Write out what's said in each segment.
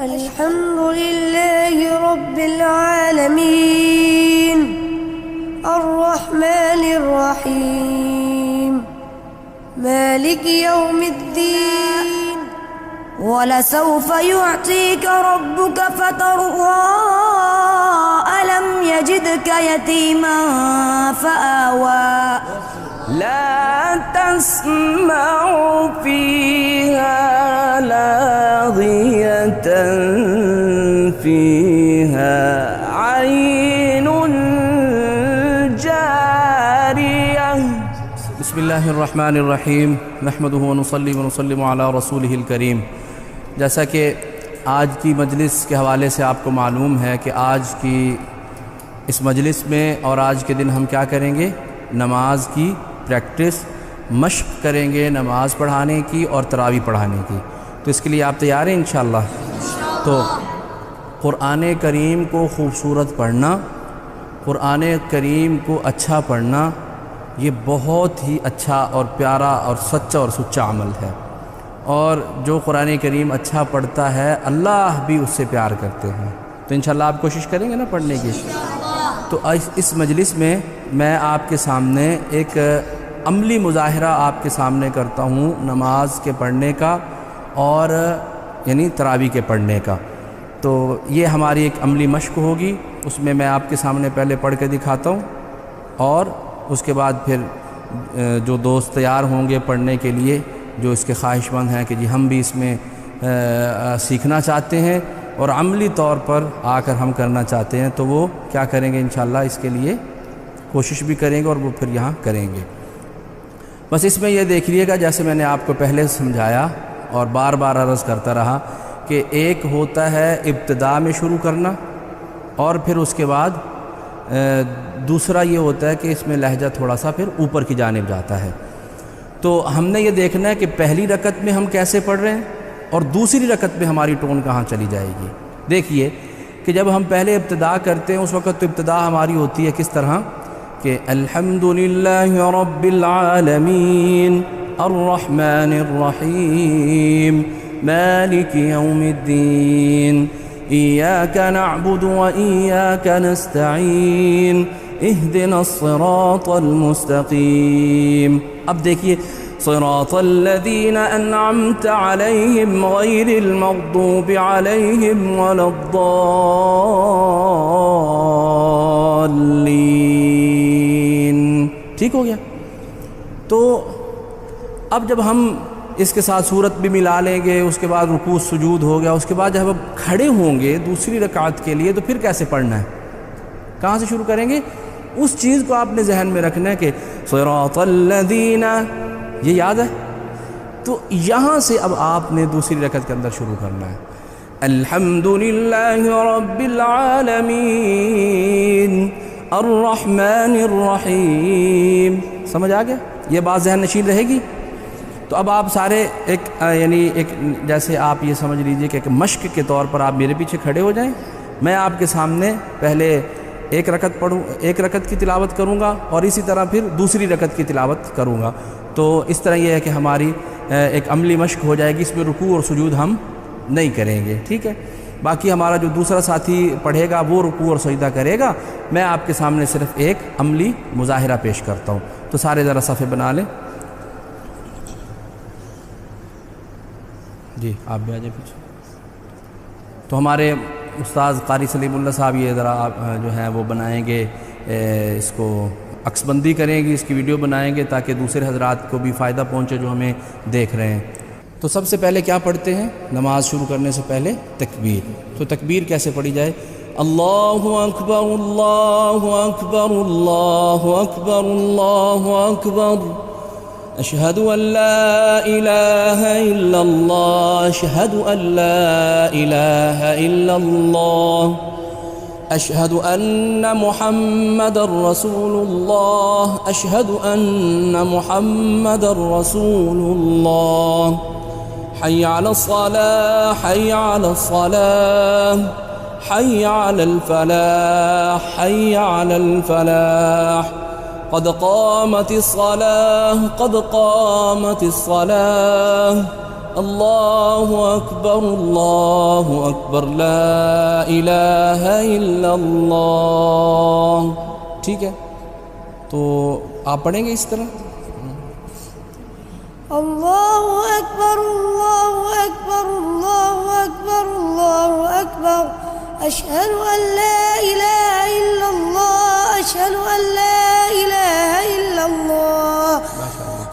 अल्हम्दुलिल्लाहि रब्बिल आलमीन अर्रहमानिर रहीम मालिकि यौमिद्दीन वलसौफ युअतीका रब्बुका फतर्दा अलम यजिदका यतीमन फआवा ला तस्मउ फीहा लाग़ियतन फीहा ऐनुन जारियह। बिस्मिल्लाहिर्रहमानिर्रहीम नहमदुहु व नुसल्ली व नुसल्लिमु अला रसूलिहिल करीम। जैसा कि आज की मजलिस के हवाले से आपको मालूम है कि आज की इस मजलिस में और आज के दिन हम क्या करेंगे, नमाज की प्रैक्टिस मश्क करेंगे, नमाज पढ़ाने की और तरावी पढ़ाने की। तो इसके लिए आप तैयार हैं इंशाअल्लाह? तो क़ुरान करीम को खूबसूरत पढ़ना, क़ुरान करीम को अच्छा पढ़ना, ये बहुत ही अच्छा और प्यारा और सच्चा और सुच्चा अमल है। और जो क़ुरान करीम अच्छा पढ़ता है अल्लाह भी उससे प्यार करते हैं। तो इंशाअल्लाह आप कोशिश करेंगे ना पढ़ने की। तो इस मजलिस में मैं आपके सामने एक अमली मुज़ाहिरा आपके सामने करता हूँ नमाज के पढ़ने का और यानी तरावी के पढ़ने का। तो ये हमारी एक अमली मश्क होगी, उसमें मैं आपके सामने पहले पढ़ के दिखाता हूँ और उसके बाद फिर जो दोस्त तैयार होंगे पढ़ने के लिए, जो इसके ख्वाहिशमंद हैं कि जी हम भी इसमें सीखना चाहते हैं और अमली तौर पर आकर हम करना चाहते हैं, तो वो क्या करेंगे इंशाअल्लाह, इसके लिए कोशिश भी करेंगे और वो फिर यहाँ करेंगे। बस इसमें ये देख लीजिएगा, जैसे मैंने आपको पहले समझाया और बार बार अर्ज़ करता रहा कि एक होता है इब्तिदा में शुरू करना और फिर उसके बाद दूसरा ये होता है कि इसमें लहजा थोड़ा सा फिर ऊपर की जानिब जाता है। तो हमने ये देखना है कि पहली रकत में हम कैसे पढ़ रहे हैं और दूसरी रकत में हमारी टोन कहाँ चली जाएगी। देखिए कि जब हम पहले इब्तिदा करते हैं उस वक़्त तो इब्तिदा हमारी होती है किस तरह कि अल्हम्दुलिल्लाहि रब्बिल आलमीन अर्रहमानिर रहीम मालिकि यौमिद्दीन इय्याका नअबुदु व इय्याका नस्तईन इहदिनस सिरातल मुस्तकीम। अब देखिए सिरातल्लज़ीना अन्अमत अलैहिम गैरिल मग़दूबि अलैहिम वलद्दाल्लीन। ठीक हो गया। तो अब जब हम इसके साथ सूरत भी मिला लेंगे, उसके बाद रुकू सुजूद हो गया, उसके बाद जब हम खड़े होंगे दूसरी रकात के लिए तो फिर कैसे पढ़ना है, कहाँ से शुरू करेंगे, उस चीज़ को आपने जहन में रखना है कि सिरातल्लज़ीना, ये याद है। तो यहाँ से अब आपने दूसरी रकत के अंदर शुरू करना है अल्हम्दुलिल्लाहि रब्बिल आलमीन अर्रहमानिर रहीम। समझ आ गया? ये बात जहन नशीन रहेगी। तो अब आप सारे एक यानी एक जैसे आप ये समझ लीजिए कि एक मश्क के तौर पर आप मेरे पीछे खड़े हो जाएं, मैं आपके सामने पहले एक रकत की तिलावत करूँगा और इसी तरह फिर दूसरी रकत की तिलावत करूँगा। तो इस तरह ये है कि हमारी एक अमली मश्क हो जाएगी। इसमें रुकू और सुजूद हम नहीं करेंगे, ठीक है। बाकी हमारा जो दूसरा साथी पढ़ेगा वो रुकू और सजदा करेगा। मैं आपके सामने सिर्फ एक अमली मुज़ाहिरा पेश करता हूँ। तो सारे ज़रा सफ़े बना लें। जी आप भी आ जाए पीछे। तो हमारे उस्ताद कारी सलीमुल्लाह साहब ये ज़रा जो है वो बनाएंगे, इसको अक्सबंदी करेंगे, इसकी वीडियो बनाएंगे ताकि दूसरे हजरात को भी फ़ायदा पहुँचे जो हमें देख रहे हैं। तो सबसे पहले क्या पढ़ते हैं नमाज शुरू करने से पहले? तकबीर। तो तकबीर कैसे पढ़ी जाए? अल्लाहु अकबर अल्लाहु अकबर अल्लाहु अकबर अल्लाहु अकबर अशहदु अल्ला इलाहा इल्लल्लाह अशहदु अल्ला इलाहा इल्लल्लाह अशहदु अन्ना मुहम्मदर रसूलुल्लाह अशहदु अन्ना मुहम्मदर रसूलुल्लाह हय्य अलस सलाह हय्य अलस सलाह हय्य अलल फलाह हय्य अलल फलाह क़द क़ामतिस सलाह क़द क़ामतिस सलाह अल्लाहु अकबर ला इलाहा इल्लल्लाह। ठीक है, तो आप पढ़ेंगे इस तरह। अल्लाहु अकबर अल्लाहु अकबर अल्लाहु अकबर अल्लाहु अकबर अशहदु अन ला इलाहा इल्लल्लाह अशहदु अन ला इलाहा इल्लल्लाह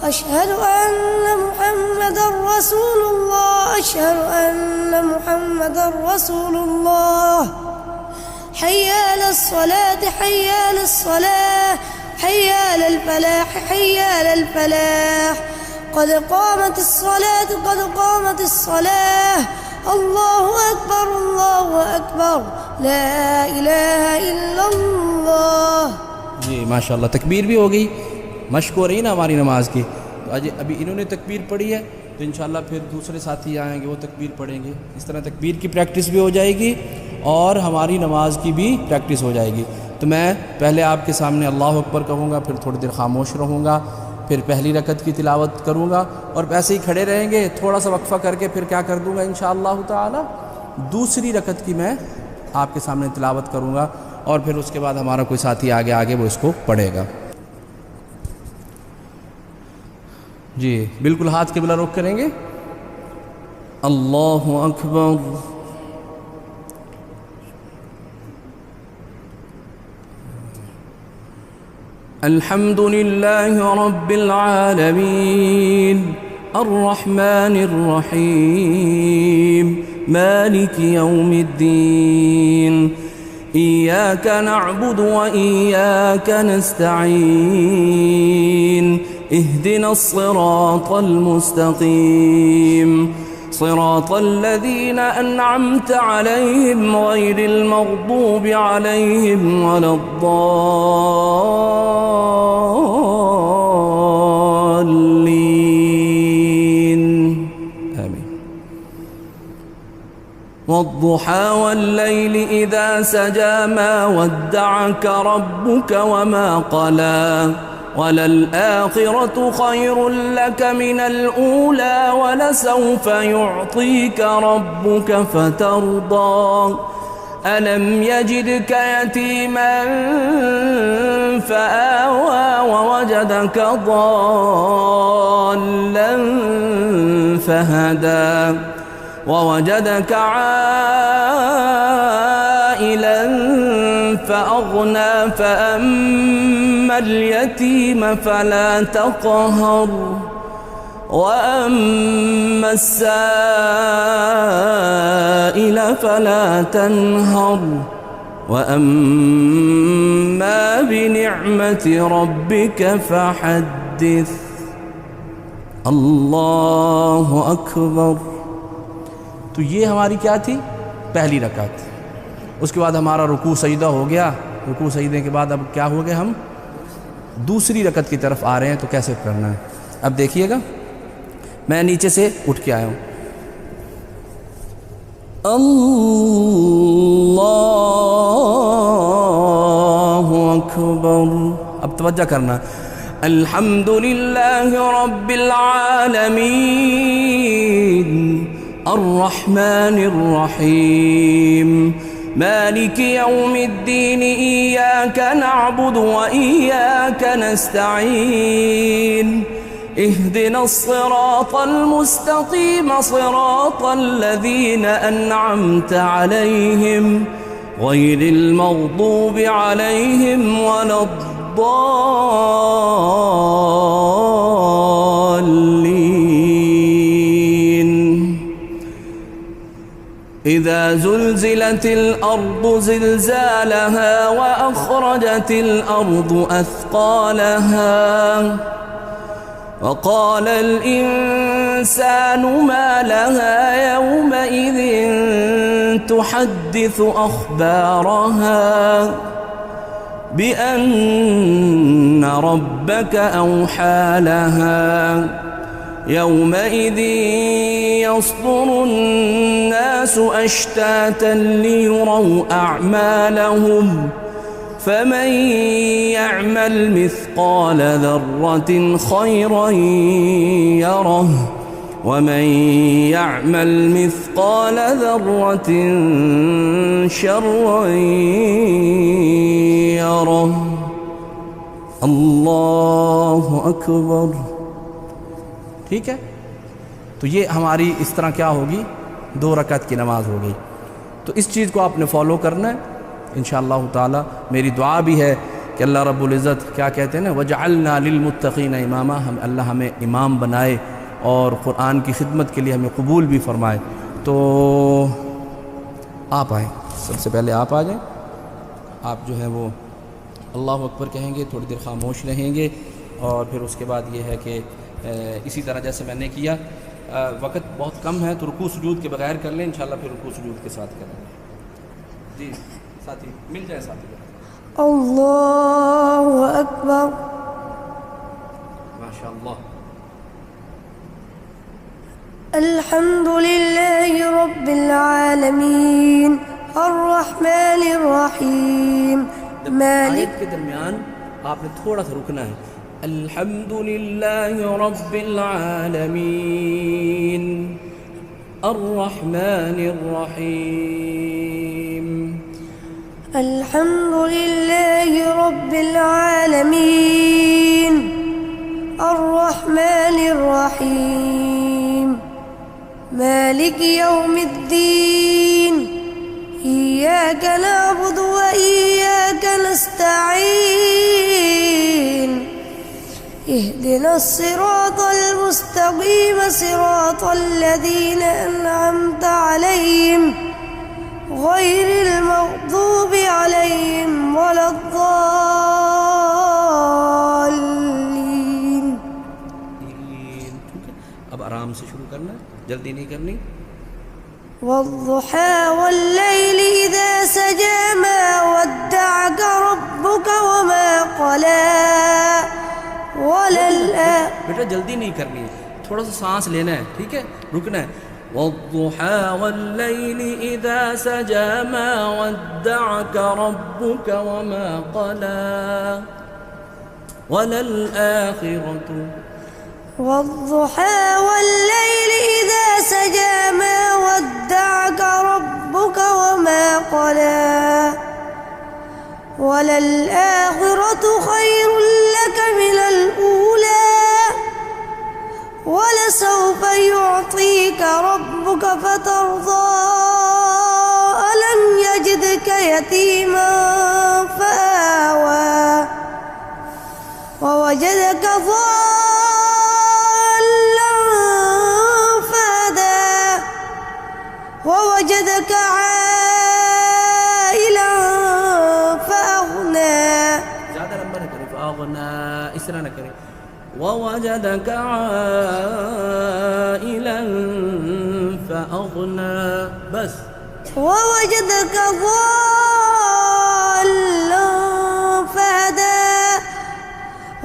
अशहदु अन्न मुहम्मदर रसूलुल्लाह अशहदु अन्न मुहम्मदर रसूलुल्लाह हय्य अलस सलात हय्य अलस सलाह हय्य अलल फलाह हय्य अलल फलाह قد قامت الصلاة قد قامت الصلاة الله أكبر لا إله إلا الله। जी माशाल्लाह, तकबीर भी हो गई, मश्क हो रही ना हमारी नमाज की। तो आज अभी इन्होंने तकबीर पढ़ी है, तो इंशाल्लाह फिर दूसरे साथी आएंगे वो तकबीर पढ़ेंगे। इस तरह तकबीर की प्रैक्टिस भी हो जाएगी और हमारी नमाज की भी प्रैक्टिस हो जाएगी। तो मैं पहले आपके सामने अल्लाह अकबर कहूँगा, फिर थोड़ी देर खामोश रहूँगा, फिर पहली रकत की तिलावत करूँगा और ऐसे ही खड़े रहेंगे। थोड़ा सा वक्फ़ा करके फिर क्या कर दूँगा इंशाअल्लाह ताला, दूसरी रकत की मैं आपके सामने तिलावत करूँगा और फिर उसके बाद हमारा कोई साथी आगे वो इसको पढ़ेगा। जी बिल्कुल, हाथ क़िबला रुख करेंगे। अल्लाहु अकबर। अल्हम्दुलिल्लाहि रब्बिल आलमीन अर्रहमानिर रहीम मालिकि यौमिद्दीन इय्याका नअबुदु व इय्याका नस्तईन इहदिनस सिरातल मुस्तकीम सिरातल लज़ीना अन्अमता अलैहिम गैरिल मग़दूबि अलैहिम वलद्दाल्लीन। आमीन। वद्दुहा वल्लैलि इज़ा सजा मा वद्दअक रब्बुक वमा क़ला वललआखिरतु खैरुल लक मिनल ऊला वलसौफ युअतीक रब्बुक फतरदा अलम यजिदक यतीमन फआवा ववजदक ضالًا फहदा ववजदक आइलन फअग़ना फअम्मा اليتيم فلا تقهر وأما السائل فلا تنهر وأما بنعمة ربك فحدث। अल्लाह अकबर। तो ये हमारी क्या थी, पहली रकात। उसके बाद हमारा रुकू सजदा हो गया। रुकू सजदे के बाद अब क्या हो गया, हम दूसरी रकत की तरफ आ रहे हैं। तो कैसे करना है अब देखिएगा। मैं नीचे से उठ के आया हूँ। अल्लाहु अकबर। अब तवज्जो करना। अल्हम्दुलिल्लाहि रब्बिल आलमीन अर्रहमानिर रहीम मालिकि यौमिद्दीन इय्याका नअबुदु व इय्याका नस्तईन इहदिनस सिरातल मुस्तकीम सिरातल लज़ीना अन्अमता अलैहिम गैरिल मग़दूबि अलैहिम वलद्दाल्लीन। इज़ा ज़ुल्ज़िलतिल अर्दु ज़िल्ज़ालहा व अख़रजतिल अर्दु अथक़ालहा व क़ालल इंसानु मा लहा यौमइज़िन तुहद्दिथु अख़बारहा बिअन्न रब्बक औहा लहा यौमइज़ यस्दुरु अन्नासु अश्तातन लियुरौ अअमालहुम फमन यअमल मिस्क़ाल ज़र्रतिन खैरन यरह वमन यअमल मिस्क़ाल ज़र्रतिन शर्रन यरह। अल्लाहु अकबर। ठीक है, तो ये हमारी इस तरह क्या होगी, 2 रकात की नमाज हो गई। तो इस चीज़ को आपने फॉलो करना है इंशाअल्लाह ताला। मेरी दुआ भी है कि अल्लाह रब्बुल इज़्ज़त क्या कहते हैं ना, वजअलना लिलमुत्तक़ीन इमामा, हम अल्लाह हमें इमाम बनाए और क़ुरान की खिदमत के लिए हमें कबूल भी फरमाए। तो आप आएँ, सबसे पहले आप आ जाएँ। आप जो है वो अल्लाहु अकबर कहेंगे, थोड़ी देर खामोश रहेंगे और फिर उसके बाद ये है कि इसी तरह जैसे मैंने किया, वक़्त बहुत कम है तो रुकू सुजूद के बगैर कर लें, इंशाअल्लाह फिर रुकू सुजूद के साथ करेंगे। जी साथी मिल जाए साथी। अल्लाहु अकबर। माशाअल्लाह। अल्हम्दुलिल्लाहि रब्बिल आलमीन अर्रहमानिर रहीम। आयत के दरमियान आपने थोड़ा सा रुकना है। अल्हम्दुलिल्लाहि रब्बिल आलमीन अर्रहमानिर रहीम। अल्हम्दुलिल्लाहि रब्बिल आलमीन अर्रहमानिर रहीम मालिक यौमिद्दीन इय्याक नअबुदु व इय्याक नस्तईन इहदिनस सिरातल मुस्तक़ीम सिरातल लज़ीना अनअमत अलैहिम गैरिल मग़दूबि अलैहिम वलद्दाल्लीन। अब आराम से शुरू करना है, जल्दी नहीं करनी। वद्दुहा वल्लैलि इज़ा सजा मा वद्दअक रब्बुक वमा क़ला बेटा जल्दी नहीं करनी है, थोड़ा सा सांस लेना है, ठीक है, रुकना है। वद्दुहा वल्लैलि इज़ा सजा मा वद्दअक रब्बुक वमा क़ला वलल आखिरतु। वद्दुहा वल्लैलि इज़ा सजा मा वद्दअक रब्बुक वमा क़ला वलल आखिरतु खैरुल लक मिनल ऊला वलसौफ युअतीक रब्बुक फतरदा अलम यजिदक यतीमन फआवा ववजदक ضالًا فهدى ववजदक आइला फअगना। ज़्यादा लंबा न करें, फअगना इस तरह न करें। ववजदक आइलन फअगना, बस। ववजदक ضالًا فهدى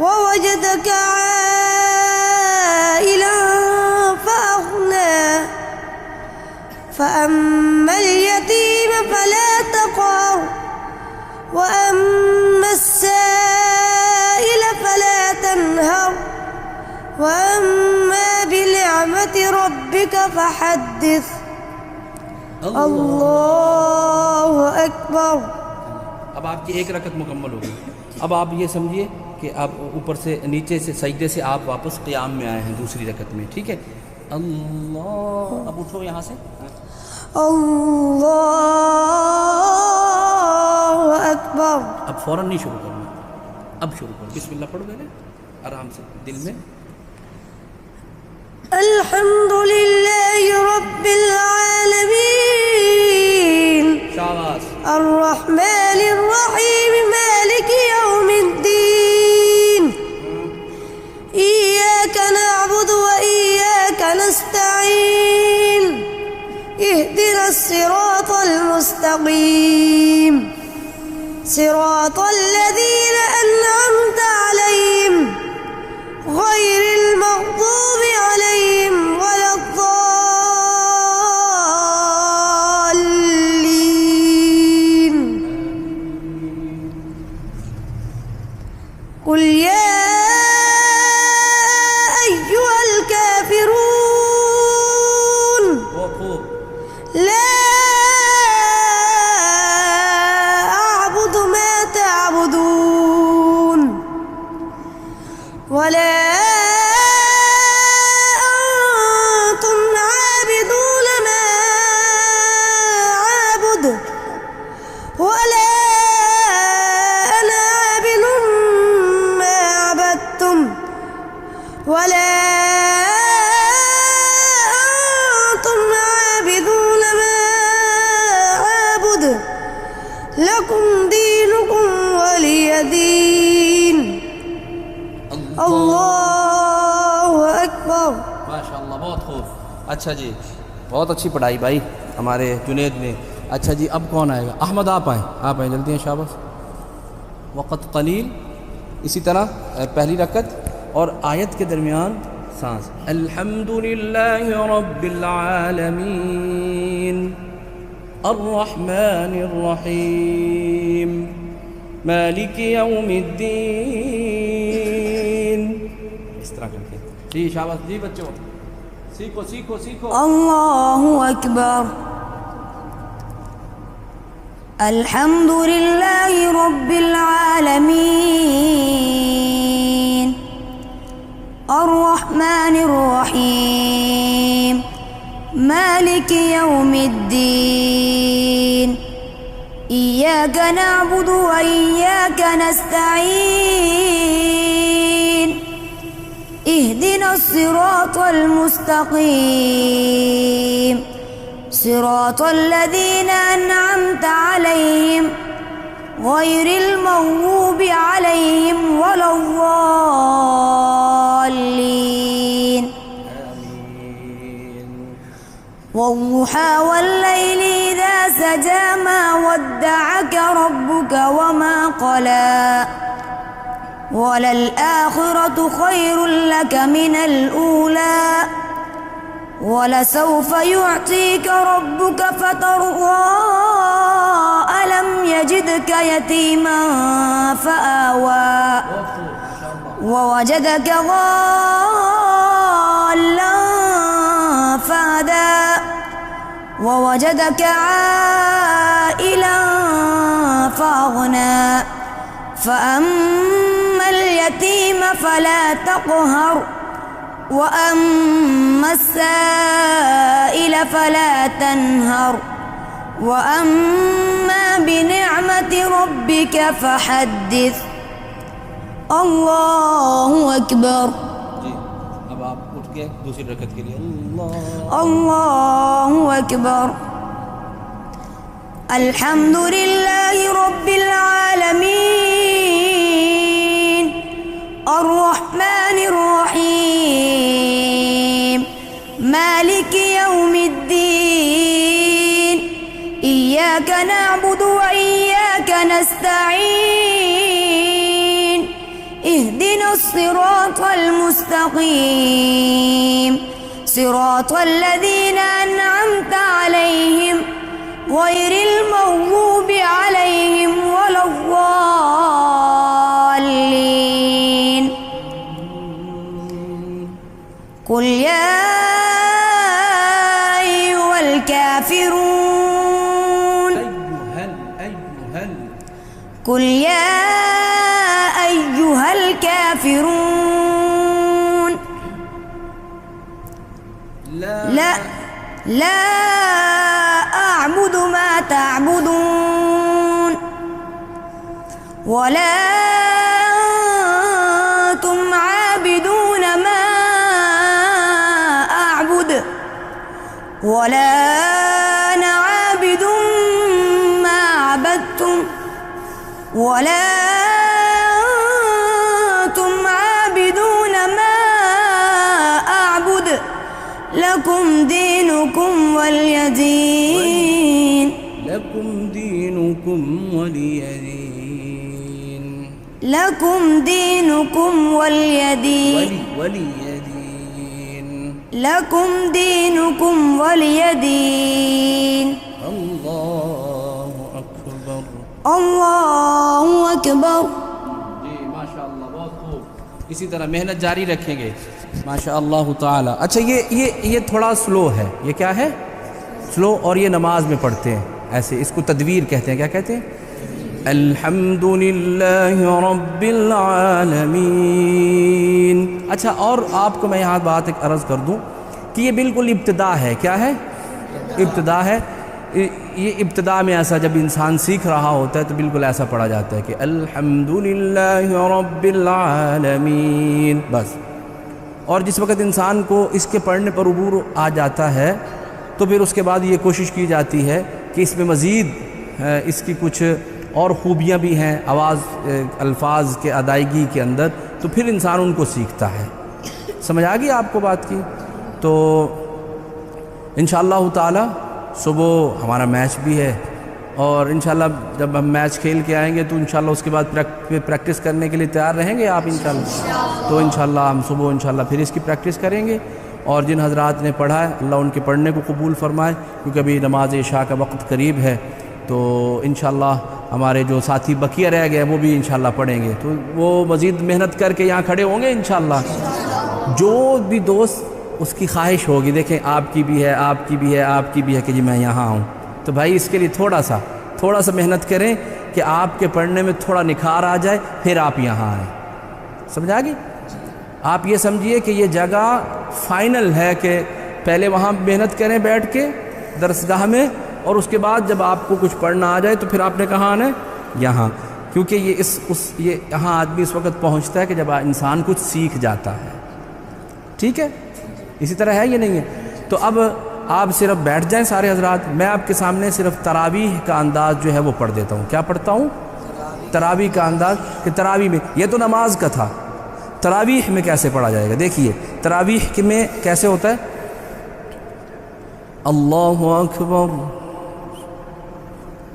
ववजदक आइला फअगना फअम्मल यतीम फला तक़हर वअम्मा अस्साइल फला तनहर वअम्मा बिनिअमति रब्बिक फहद्दिस। अल्लाहु अकबर। अब आपकी एक रकत मुकम्मल हो गई। अब आप ये समझिए कि आप ऊपर से नीचे से सजदे से आप वापस क़ियाम में आए हैं दूसरी रकत में, ठीक है। अल्लाह, अब उठो यहाँ से। अल्लाहु अकबर। अब फ़ौरन नहीं शुरू करना, अब शुरू करो। बिस्मिल्लाह पढ़ो पहले आराम से दिल में। अल्हम्दुलिल्लाहि रब्बिल आलमीन शाबाश। अर्रहमानिर रहीम मालिकि यौमिद्दीन इय्याक नअबुदु व इय्याक नस्तईन इहदिनस सिरातल मुस्तक़ीम सिरातल लज़ीना अनअमत अलैहिम गैरिल मग़दूबि अलैहिम वलद्दाल्लीन। कुल या अय्युहल काफ़िरून لا أعبد ما تعبدون ولا أنتم عابدون ما أعبد ولا أنا عابد ما عبدتم ولا أنتم عابدون ما أعبد لكم دينكم ولي دين अल्लाहु अकबर। माशाअल्लाह, बहुत खूब। अच्छा जी, बहुत अच्छी पढ़ाई भाई हमारे जुनेद ने। अच्छा जी, अब कौन आएगा? अहमद, आप आए जल्दी हैं, शाबाश। वक़्त कलील, इसी तरह पहली रकत और आयत के दरमियान सांस। अल्हम्दुलिल्लाहि रब्बिल आलमीन अर्रहमानिर रहीम मालिकि यौमिद्दीन। इस तरह करके जी, शाबाश जी बच्चों, सीखो सीखो सीखो। अल्लाहु अकबर। अल्हम्दुलिल्लाहि रब्बिल आलमीन अर्रहमानिर रहीम मालिकि यौमिद्दीन इय्याका नअबुदु व इय्याका नस्तईन इहदिना सिरातल मुस्तकीम सिरातल लज़ीना अन्अमता अलैहिम गैरिल मग़्ज़ूबि अलैहिम वलद्दाल्लीन। والضحى والليل إذا سجى ما ودعك ربك وما قلى وللآخرة خير لك من الأولى ولسوف يعطيك ربك فترضى ألم يجدك يتيما فآوى ووجدك ضالا فهدى ووجدك عائلا فأغنى فأما اليتيم فلا تقهر وأما السائل فلا تنهر وأما بنعمة ربك فحدث الله أكبر। जी, अब आप उठ के दूसरी रकत के लिए अल्लाहु अकबर। अल्हम्दुलिल्लाहि रब्बिल आलमीन अर्रहमानिर रहीम मालिकि यौमिद्दीन इय्याका नअबुदु व इय्याका नस्तईन इहदिना सिरातल मुस्तकीम सिरातल लज़ीना अन्अमता अलैहिम गैरिल मग़्ज़ूबि अलैहिम वलद्दाल्लीन। कुल या अय्युहल काफ़िरून कुल या अय्युहल काफ़िरून لا أعبد ما تعبدون ولا أنتم عابدون ما أعبد ولا أنا عابد ما عبدتم ولا أنتم عابدون ما أعبد لكم دينكم ولي دين لكم دينكم ولي دين لكم دينكم ولي دين ولي دين لكم دينكم ولي دين الله أكبر الله أكبر। जी माशाअल्लाह, बहुत खूब। इसी तरह मेहनत जारी रखेंगे माशाअल्लाह ताला। अच्छा, ये थोड़ा स्लो है। ये क्या है? स्लो, और ये नमाज में पढ़ते हैं ऐसे, इसको तदवीर कहते हैं। क्या कहते हैं? अल्हम्दुलिल्लाहि रब्बिल आलमीन। अच्छा, और आपको मैं यहाँ बात एक अर्ज़ कर दूँ कि ये बिल्कुल इब्तिदा है। क्या है? इब्तिदा है। ये इब्तिदा में ऐसा जब इंसान सीख रहा होता है तो बिल्कुल ऐसा पढ़ा जाता है कि अल्हम्दुलिल्लाहि रब्बिल आलमीन, बस। और जिस वक़्त इंसान को इसके पढ़ने पर उबूर आ जाता है तो फिर उसके बाद ये कोशिश की जाती है कि इसमें मज़ीद इसकी कुछ और ख़ूबियाँ भी हैं आवाज़ अल्फाज के अदायगी के अंदर, तो फिर इंसान उनको सीखता है। समझ आ गई आपको बात की? तो इंशाअल्लाह ताला सुबह हमारा मैच भी है, और इंशाअल्लाह जब हम मैच खेल के आएंगे तो इंशाअल्लाह उसके बाद प्रैक्टिस करने के लिए तैयार रहेंगे आप इंशाअल्लाह। तो इंशाअल्लाह हम सुबह इंशाअल्लाह फिर इसकी प्रैक्टिस करेंगे, और जिन हज़रात ने पढ़ा है अल्लाह उनके पढ़ने को कबूल फ़रमाए, क्योंकि अभी नमाज इशा का वक्त करीब है। तो इंशाअल्लाह हमारे जो साथी बकिया रह गए वो भी इंशाअल्लाह पढ़ेंगे, तो वो मज़ीद मेहनत करके यहाँ खड़े होंगे इंशाअल्लाह। जो भी दोस्त उसकी ख्वाहिश होगी, देखें आपकी भी है, आपकी भी है, आपकी भी है कि जी मैं यहाँ आऊँ, तो भाई इसके लिए थोड़ा सा मेहनत करें कि आपके पढ़ने में थोड़ा निखार आ जाए, फिर आप यहाँ आएँ। समझ आ गई? आप ये समझिए कि ये जगह फ़ाइनल है कि पहले वहाँ मेहनत करें बैठ के दरसगाह में, और उसके बाद जब आपको कुछ पढ़ना आ जाए तो फिर आपने कहाँ आना है? यहाँ। क्योंकि ये यहाँ आदमी इस वक्त पहुँचता है कि जब इंसान कुछ सीख जाता है। ठीक है? इसी तरह है ये नहीं है? तो अब आप सिर्फ बैठ जाएं सारे हजरात, मैं आपके सामने सिर्फ तरावीह का अंदाज़ जो है वो पढ़ देता हूँ। क्या पढ़ता हूँ? तरावीह का अंदाज़, कि तरावीह में, ये तो नमाज का था, तरावीह में कैसे पढ़ा जाएगा। देखिए तरावीह में कैसे होता है। अल्लाहु अकबर,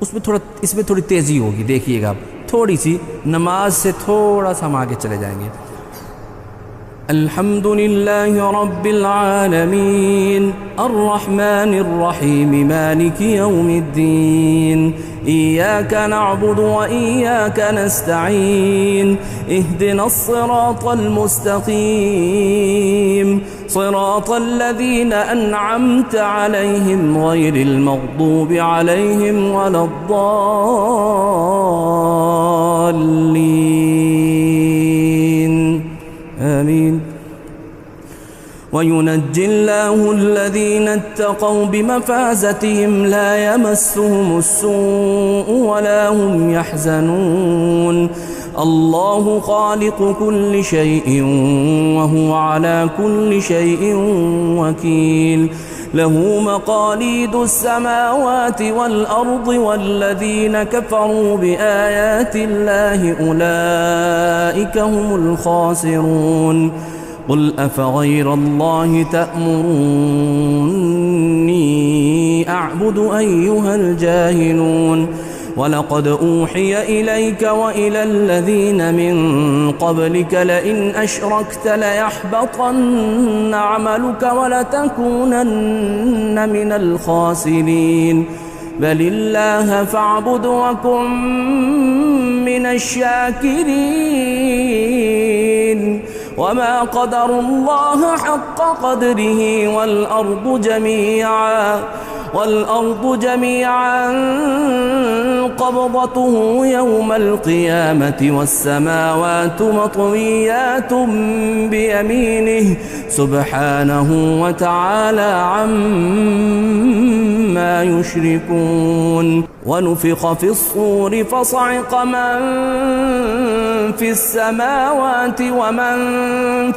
इसमें थोड़ी तेज़ी होगी, देखिएगा आप, थोड़ी सी नमाज से थोड़ा सा हम आगे चले जाएंगे। अल्हम्दुलिल्लाहि रब्बिल आलमीन अर्रहमानिर रहीम मालिकि यौमिद्दीन इय्याका नअबुदु व इय्याका नस्तईन इहदिनस सिरातल मुस्तकीम सिरातल लज़ीना अनअमत अलैहिम गैरिल मग़दूबि अलैहिम वलद्दाल्लीन आमीन। वयुनज्जि अल्लाहु अल्लज़ीना इत्तक़ौ बिमफ़ाज़तिहिम ला यमस्सुहुमुस्सूअु वला हुम यहज़नून। अल्लाहु ख़ालिक़ु कुल्लि शैइन व हुवा अला कुल्लि शैइन वकील। लहू मक़ालीदुस समावाति वल अर्दि वल्लज़ीना कफ़रू बिआयातिल्लाहि उलाइका हुमुल ख़ासिरून। क़ुल अफ़ग़ैरल्लाहि तअमुरूनी अअबुदु अय्युहल जाहिलून। वलक़द ऊहिय इलैक व इलल्लज़ीन मिन क़ब्लिक लइन अशरकत लयहबतन्न अमलुक वलतकूनन्न मिनल ख़ासिरीन। बलिल्लाह फ़अबुद वकुन मिनश शाकिरीन। वमा क़दरुल्लाह हक़्क़ क़द्रिही वल्अर्दु जमीअन क़ब्ज़तुहु यौमल क़ियामति वस्समावातु मत्विय्यातुन बियमीनिहि सुब्हानहु व तआला अम्मा युश्रिकून। वनुफ़िख़ फ़िस्सूरि फ़صعق मन फ़िस्समावाति वमन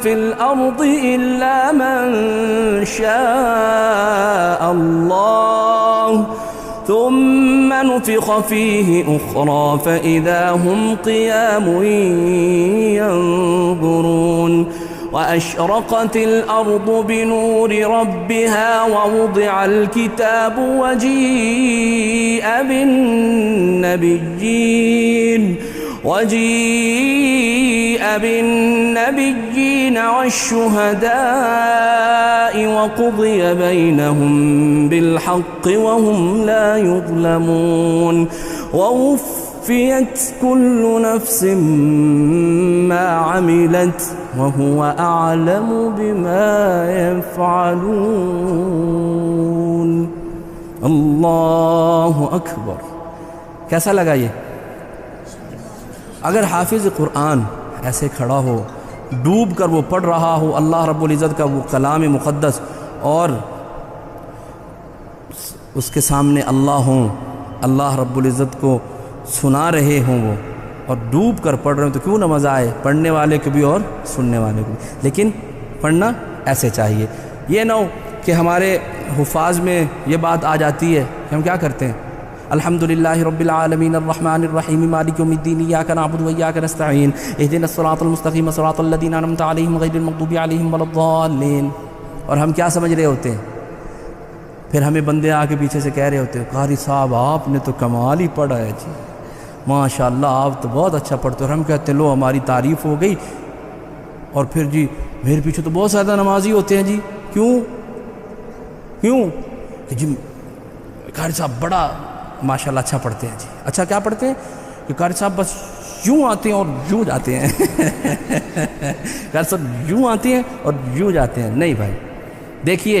फ़िल-अर्दि इल्ला मन शाअ अल्लाह ثم نفخ فيه أخرى فإذا هم قيام ينظرون। وأشرقت الأرض بنور ربها ووضع الكتاب وجيء بالنبيين والشهداء وقضي بينهم بالحق وهم لا يظلمون। ووفيت كل نفس ما عملت وهو أعلم بما يفعلون. अल्लाहु अकबर। कैसा लगा ये? अगर हाफिज़ कुरान ऐसे खड़ा हो, डूब कर वो पढ़ रहा हो अल्लाह रब्बुल इज़्ज़त का वो कलाम मुक़द्दस, और उसके सामने अल्लाह हों, अल्लाह रब्बुल इज़्ज़त को सुना रहे हों वो, और डूब कर पढ़ रहे हो, तो क्यों ना मज़ा आए पढ़ने वाले को भी और सुनने वाले को भी। लेकिन पढ़ना ऐसे चाहिए। ये ना हो कि हमारे हुफ़ाज़ में ये बात आ जाती है कि हम क्या करते हैं, अल्हम्दुलिल्लाहि रब्बिल आलमीन अर्रहमानिर रहीम मालिकि यौमिद्दीन इय्याका नअबुदु व इय्याका नस्तईन इहदिनस सिरातल मुस्तक़ीम सिरातल लज़ीना अनअमता अलैहिम गैरिल मग़दूबि अलैहिम वलद्दाल्लीन। और हम क्या समझ रहे होते हैं, फिर हमें बंदे आके पीछे से कह रहे होते हैं, कारी साहब आपने तो कमाल ही पढ़ा है जी, माशाअल्लाह आप तो बहुत अच्छा पढ़ते हो। और हम कहते हैं लो हमारी तारीफ़ हो गई, और फिर जी मेरे पीछे तो बहुत ज़्यादा नमाजी होते हैं जी। क्यों क्यों कि जी कारी साहब बड़ा माशाल्लाह अच्छा पढ़ते हैं जी। अच्छा क्या पढ़ते हैं कि कारी साहब बस यूँ आते हैं और यूँ जाते हैं कारी साहब यूँ आते हैं और यूँ जाते हैं। नहीं भाई, देखिए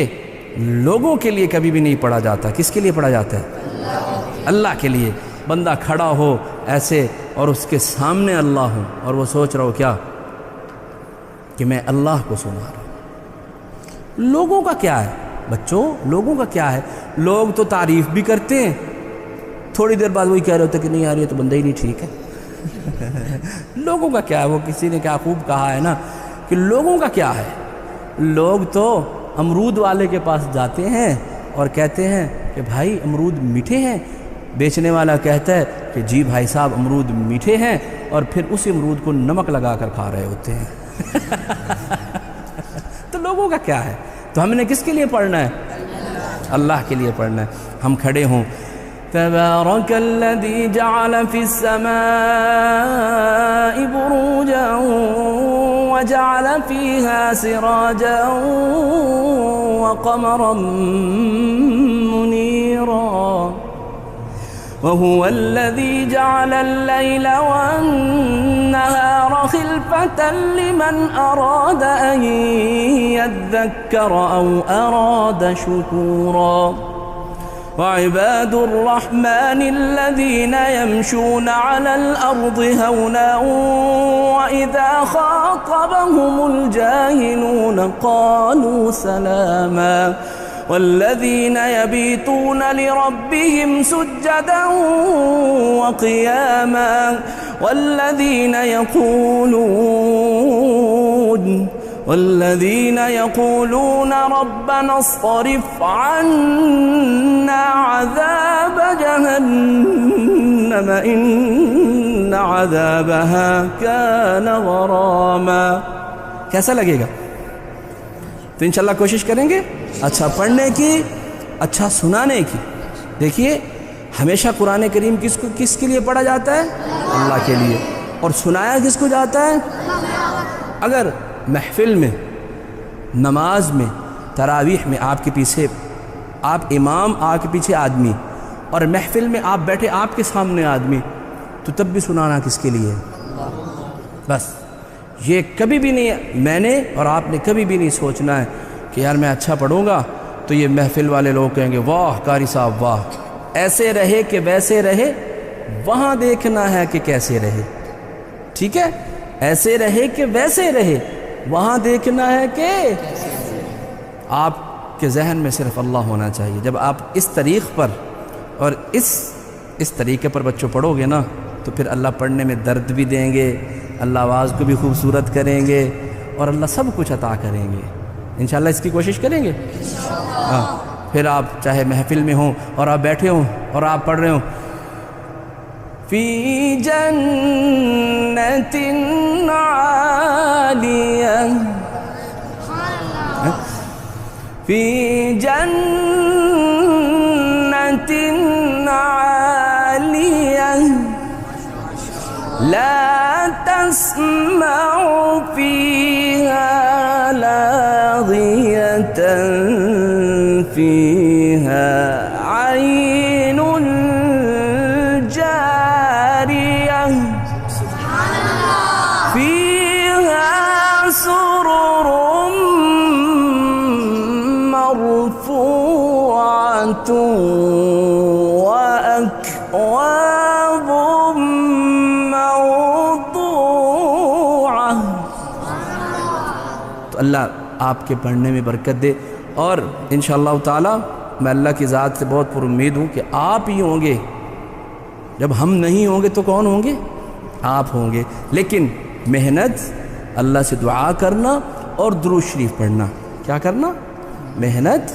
लोगों के लिए कभी भी नहीं पढ़ा जाता। किसके लिए पढ़ा जाता है? अल्लाह के लिए। बंदा खड़ा हो ऐसे और उसके सामने अल्लाह हो, और वो सोच रहा हो क्या कि मैं अल्लाह को सुना रहा हूँ। लोगों का क्या है बच्चों, लोगों का क्या है? लोग तो तारीफ़ भी करते हैं, थोड़ी देर बाद वही कह रहे होते कि नहीं यार ये तो बंदा ही नहीं ठीक है लोगों का क्या है? वो किसी ने क्या खूब कहा है ना कि लोगों का क्या है। लोग तो अमरूद वाले के पास जाते हैं और कहते हैं कि भाई अमरूद मीठे हैं। बेचने वाला कहता है कि जी भाई साहब अमरूद मीठे हैं, और फिर उसी अमरूद को नमक लगा कर खा रहे होते हैं तो लोगों का क्या है? तो हमने किसके लिए पढ़ना है? अल्लाह के लिए पढ़ना है। हम खड़े हों, तबारकल्लज़ी जअल फ़िस्समाइ बुरूजन व जअल फ़ीहा सिराजन व क़मरन मुनीरा वहुवल्लज़ी जअलल लैला वन्नहार खिल्फ़तन लिमन अराद अन यद्दक्कर औ अराद शुकूरा वइबादुर रहमानिल्लज़ीना यमशूना अलल अर्दि हौना वइज़ा ख़ातबहुमुल जाहिलूना क़ालू सलामा वल्लज़ीन यबीतून लिरब्बिहिम सुज्जदा व क़ियामा वल्लज़ीन यक़ूलून रब्बना अस्रिफ़ अन्ना अज़ाब जहन्नम इन्न अज़ाबहा कान गरामा। कैसा लगेगा? तो इंशाल्लाह कोशिश करेंगे अच्छा पढ़ने की, अच्छा सुनाने की। देखिए हमेशा कुरान करीम किसके लिए पढ़ा जाता है? अल्लाह के लिए। और सुनाया किसको जाता है? अगर महफिल में, नमाज में, तरावीह में आपके पीछे आप इमाम, आपके पीछे आदमी, और महफिल में आप बैठे आपके सामने आदमी, तो तब भी सुनाना किसके लिए? बस ये कभी भी नहीं, मैंने और आपने कभी भी नहीं सोचना है कि यार मैं अच्छा पढ़ूंगा तो ये महफिल वाले लोग कहेंगे वाह कारी साहब वाह, ऐसे रहे कि वैसे रहे। वहाँ देखना है कि कैसे रहे। ठीक है, ऐसे रहे कि वैसे रहे, वहाँ देखना है कि आपके जहन में सिर्फ अल्लाह होना चाहिए। जब आप इस तरीक़ पर और इस तरीक़े पर बच्चों पढ़ोगे ना, तो फिर अल्लाह पढ़ने में दर्द भी देंगे, अल्लाह आवाज़ को भी खूबसूरत करेंगे, और अल्लाह सब कुछ अता करेंगे। इंशाल्लाह इसकी कोशिश करेंगे। हाँ, फिर आप चाहे महफिल में हों और आप बैठे हों और आप पढ़ रहे हों, फ़ी जन्नतिन आलिया, फ़ी जन्नतिन आलिया ला तस्मउ फ़ीहा लाग़ियतन फ़ीहा ऐनुन जारिया फ़ीहा सुरुरुम मरफ़ूअतुन वअक्वाब मौदूअह। तो अल्लाह आपके पढ़ने में बरकत दे। और इंशाअल्लाह ताला मैं अल्लाह की ज़ात से बहुत पुरुम्मीद हूँ कि आप ही होंगे। जब हम नहीं होंगे तो कौन होंगे? आप होंगे। लेकिन मेहनत, अल्लाह से दुआ करना और दुरूद शरीफ पढ़ना। क्या करना? मेहनत,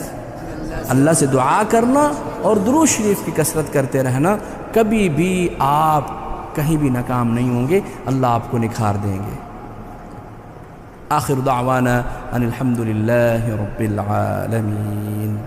अल्लाह से दुआ करना और दुरूद शरीफ की कसरत करते रहना। कभी भी आप कहीं भी नाकाम नहीं होंगे, अल्लाह आपको निखार देंगे। आखिर दावाना अनिल हम्दुलिल्लाहि रब्बिल आलमीन।